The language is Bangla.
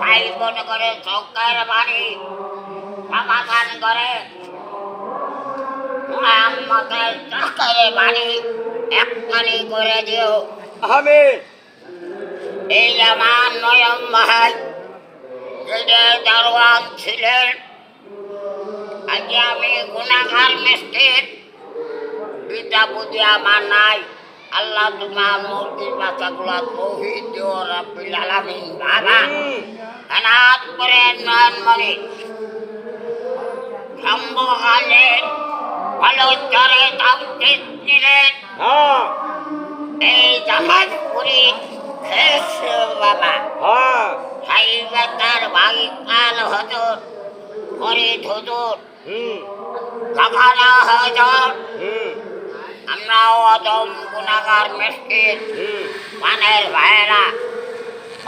ভাই বোন করে চৌকার বাড়ি সমাধান করে আমাদের চৌকারে বাড়ি একখানি করে দিও। আমিন। এই আমার নয়ন ভাই যে দারোয়ান ছিলেন, আজকে আমি গুণাগার মিষ্টির বিদ্যা বুদ্ধি আমার নাই। আল্লাহ তোমার মুরগির বাচ্চাগুলা তৌহিদ দিও রাব্বিল আলামিন। বাবা এনাত করে নয়নমণি সম্ভকালের ফলোত্তরে তাবলিগ নিলেন হ্যাঁ এই জামাতপুরি শেষ বাবা। হ্যাঁ সাইবা তার ভাগিকাল হজর ফরিদ হুজুর কাকারা হজর। আমরাও অদম গুণাগার মিষ্টির পানের ভাইয়েরা